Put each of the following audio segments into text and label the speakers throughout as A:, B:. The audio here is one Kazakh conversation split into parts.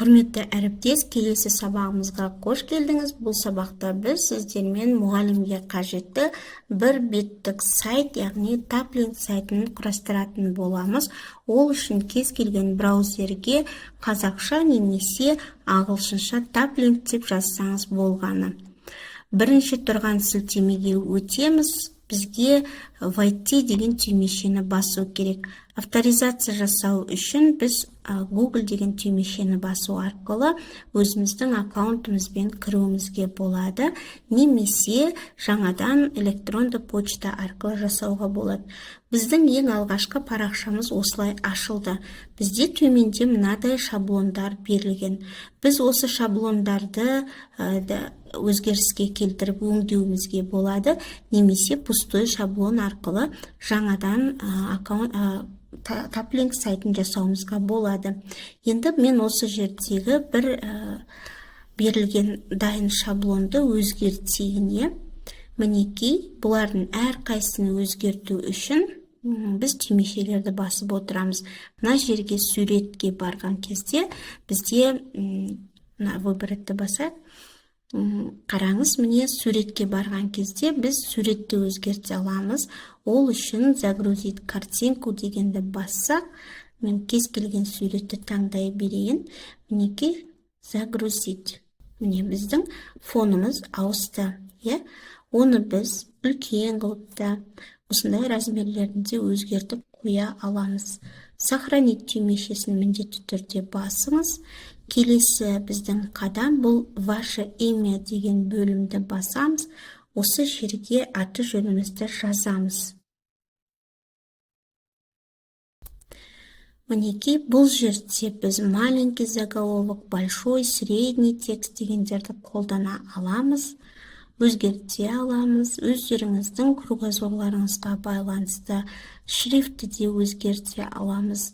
A: Құрметті әріптес, келесі сабағымызға қош келдіңіз. Бұл сабақта біз сіздермен мұғалімге қажетті бір беттік сайт, яғни таплинк сайтын құрастыратын боламыз. Ол үшін кез келген браузерге қазақша немесе ағылшынша таплинк деп жазсаңыз болғаны. Бірінші тұрған сілтемеге өтеміз. Бізге войти деген түймешені басу керек. Авторизация жасау үшін біз Google деген түймешені басу арқылы өзіміздің аккаунтымызбен кіруімізге болады, немесе жаңадан электронды почта арқылы жасауға болады. Біздің ең алғашқы парақшамыз осылай ашылды. Бізде төменде мынадай шаблондар берілген. Біз осы шаблондарды өзгеріске келтіріп өңдеуімізге болады, немесе пустой шаблон арқылы жаңадан таплинк сайтын жасауымызға болады. Енді мен осы жердегі бір берілген дайын шаблонды өзгертейін. Мінекей, бұлардың әрқайсысын өзгерту үшін біз түймешелерді басып отырамыз. Мына жерге суретке барған кезде бізде выборды басайық. Қараңыз, міне суретке барған кезде біз суретті өзгерте аламыз. Ол үшін загрузить картинку дегенді бассақ, мен кез келген суретті таңдай берейін. Мінекей, загрузить. Міне біздің фонымыз ауысты. Оны біз үлкен қылыпта осындай размерлерінде өзгертіп қоя аламыз. Сохранить түймешесін міндетті түрде басыңыз. Келесі біздің қадам бұл ваше имя деген бөлімді басамыз. Осы жерге аты жөнімізді жазамыз. Мінекей, бұл жерде біз маленький заголовок, большой, средний текст дегендерді қолдана аламыз. Өзгерте аламыз. Өздеріңіздің кругозорларыңызға байланысты шрифті де өзгерте аламыз.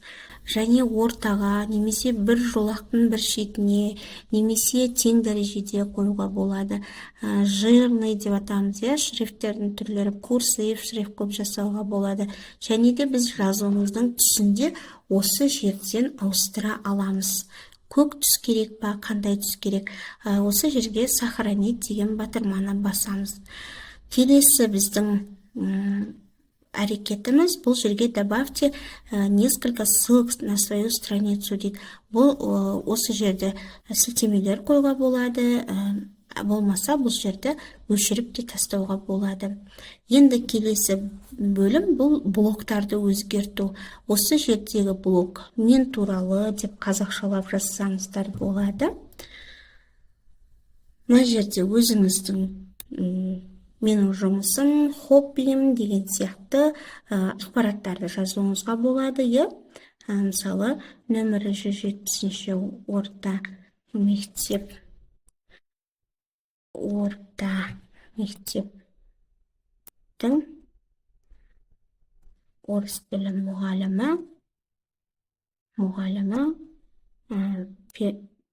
A: Және ортаға, немесе бір жолақтың бір шетіне, немесе тең дәрежеде қоюға болады. Жирный деп атамыз, шрифттердің түрлері, курсив шрифт көп жасауға болады. Және де біз жазуымыздың түсінде осы жерден ауыстыра аламыз. Көк түс керек па, қандай түс керек? Осы жерге сохранить деген батырманы басамыз. Келесі біздің әрекетіміз, бұл жерге добавьте несколько ссылок на свою страницу дейді. Бұл осы жерде сілтемелер қойға болады, болмаса бұл жерді өшіріп те тастауға болады. Енді келесі бөлім бұл блоктарды өзгерту. Осы жердегі блок мен туралы деп қазақшалап жазсаңыздар болады. Мына жерде өзіңіздің менің жұмысым, хоббиім деген сияқты ақпараттарды жазуыңызға болады. Мысалы, нөмірі 170-ші орта мектептің орыс тілі мұғалімі,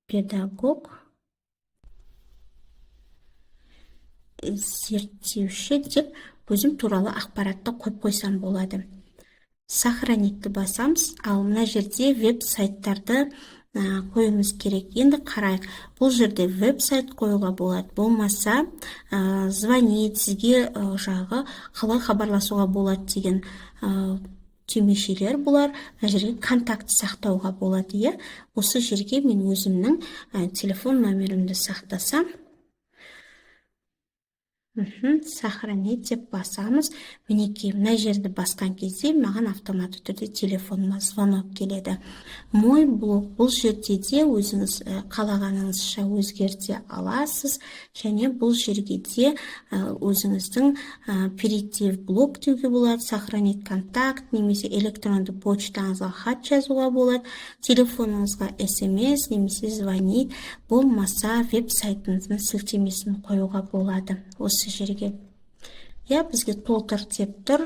A: педагог, зерттеуші деп өзім туралы ақпаратты қойып қойсам болады. Сохранитті басамыз, ал мына жерде веб-сайттарды қойымыз керек. Енді қарайық, бұл жерде веб-сайт қоюға болады. Болмаса, звонить, сізге жағы қалай хабарласуға болады деген түймешелер бұлар. Мына жерге контакт сақтауға болады. Осы жерге мен өзімнің телефон номерімді сақтасам, сохранить деп басамыз. Мінекей, мына жерді басқан кезде маған автоматты түрде телефоныма звонок келеді. Мой блог, бұл жерде де өзіңіз қалағаныңызша өзгерте аласыз. Және бұл жерге де өзіңіздің перейти в блог деуге болады, сохранить контакт, немесе электронды почтаңызға хат жазуға болады, телефоныңызға SMS, немесе звонить, болмаса веб-сайтыңыздың сілтемесін қоюға болады. Осы жерге. Бізге толтыр деп тұр.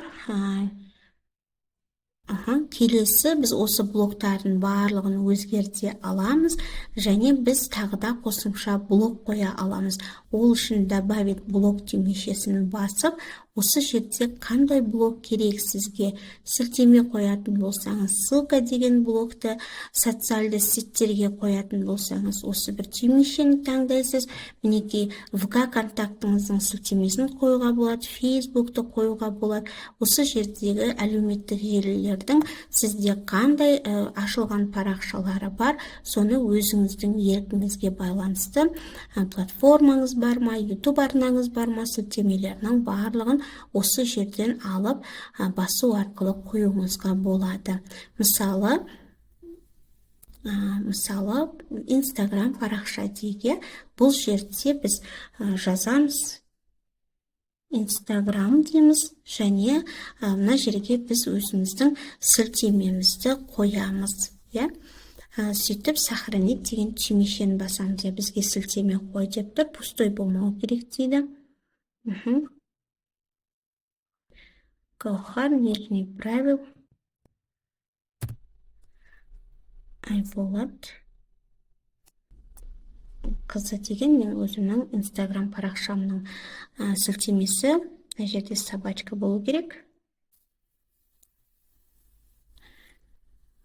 A: Келесі біз осы блоктардың барлығын өзгерте аламыз, және біз тағы да қосымша блок қоя аламыз. Ол үшін добавить блок түймешесін басып, осы жерде қандай блог керек сізге, сілтеме қоятын болсаңыз, ссылка деген блогты социалды сеттерге қоятын болсаңыз, осы бір түймешені таңдайсыз. Мінекей ВК контактыңыздың сілтемесін қоюға болады, Фейсбукты қоюға болады. Осы жердегі әлеуметтік желілердің сізде қандай ашылған парақшалары бар, соны өзіңіздің еркіңізге байланысты платформаңыз бар ма, YouTube арнаңыз бар ма, сілтемелерінің барлығын осы жерден алып басу арқылы қоюыңызға болады. Мысалы Instagram парақша дейге, бұл жерде біз жазамыз Instagram дейміз, және мына жерге біз өзіміздің сілтемемізді қоямыз. Сөйтіп сохранить деген түймешені басамыз. Бізге сілтеме қой деп тұр, пустой болмау керек дейді. Гаухар, нижний правил. Айболат қызы деген мен өзімнің Instagram парақшамның сілтемесі. Мына жерде собачка болу керек.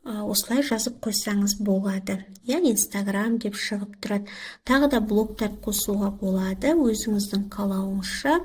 A: Осылай жазып қойсаңыз болады. Instagram деп шығып тұрады. Тағы да блогтар қосуға болады. Өзіңіздің қалауыңызша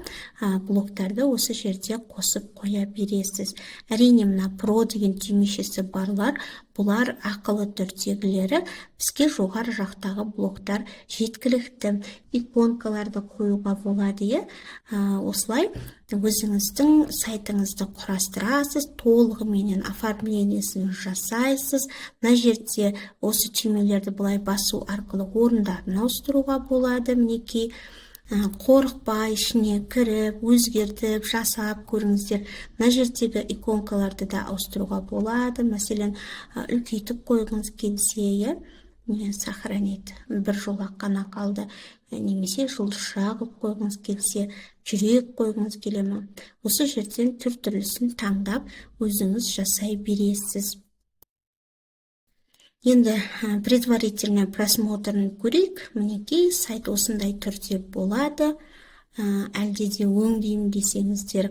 A: блогтарды осы жерде қосып қоя бересіз. Әрине, мына Pro деген түймешесі барлар, бұлар ақылы түрдегілері, бізге жоғары жақтағы блогтар жеткілікті. Иконкаларды қоюға болады. Осылай өзіңіздің сайтыңызды құрастырасыз, толығыменен оформлениесін жасайсыз. Мына жерде осы түймелерді бұлай басу арқылы орындарын ауыстыруға болады. Мінекей қорықпай ішіне кіріп, өзгертіп, жасап көріңіздер. Мына жердегі иконкаларды да ауыстыруға болады. Мәселен, үлкейтіп қойғыңыз келсе, сохранить, бір жолақ қана қалды, немесе жұлдызша қылып қойғыңыз келсе, жүрек қойғыңыз келе ме. Осы жерден түр-түрлісін таңдап, өзіңіз жасай бересіз. Енді предварительный просмотрын көрейік. Мінекей сайт осындай түрде болады. Әлде де өңдеймін десеңіздер,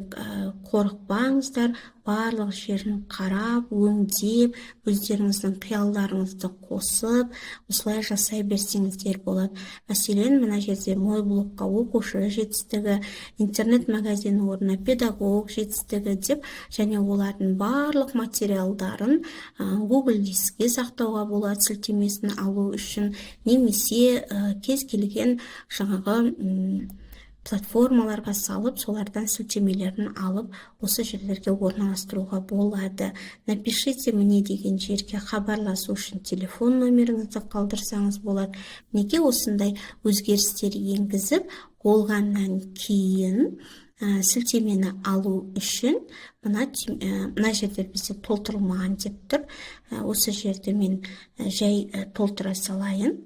A: қорықпаңыздар, барлық жерін қарап, өңдеп, өздеріңіздің қиялдарыңызды қосып, осылай жасай берсеңіздер болады. Мәселен, мына жерде мой блогқа оқушы жетістігі, интернет-магазин орнына педагог жетістігі деп, және олардың барлық материалдарын Google дискіге сақтауға болады, сілтемесін алу үшін, немесе кез келген жаңағы платформаларға салып, солардан сілтемелерін алып, осы жерлерге орналастыруға болады. Напишите мне деген жерге хабарласу үшін телефон номеріңізді қалдырсаңыз болады. Неге осындай өзгерістер енгізіп, болғаннан кейін сілтемені алу үшін мына жерде бізде толтырылмаған деп тұр. Осы жерде мен жай толтыра салайын.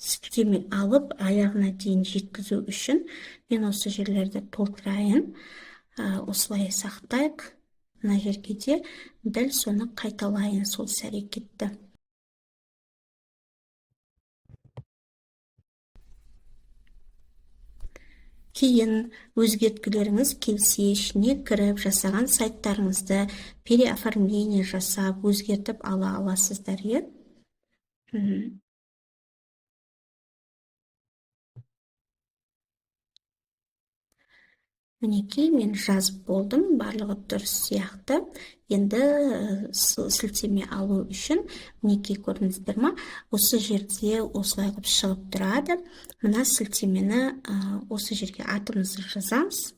A: Сілтеме алып, аяғына дейін жеткізу үшін мен осы жерлерді толтырайын. Осылай сақтайық. Мына жерге де дәл соны қайталайын, сол әрекетті. Кейін өзгерткілеріңіз келсе, ішіне кіріп, жасаған сайттарыңызды переоформление жасап, өзгертіп ала аласыздар. Мінекей, мен жазып болдым, барлығы дұрыс сияқты. Енді сілтеме алу үшін, мінекей көрдіңіздер ма, осы жерде осылай қылып шығып тұрады. Мына сілтемені осы жерге атымызды жазамыз.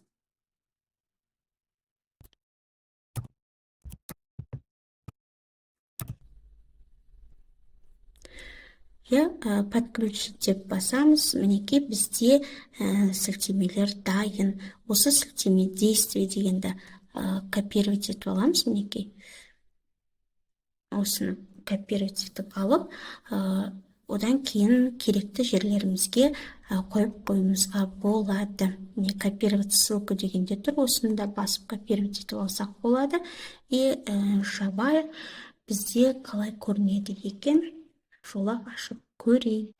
A: Подключить деп басамыз. Мінекей, бізде сілтемелер дайын. Осы сілтеме действие дегенді копировать етіп аламыз. Мінекей, осыны копировать етіп алып, одан кейін керекті жерлерімізге қойып қойымызға болады. Копировать ссылку дегенде тұр, осында басып копировать етіп алсақ болады. Жабайық, бізде қалай көрінеді екен, жолақ ашып көрейік.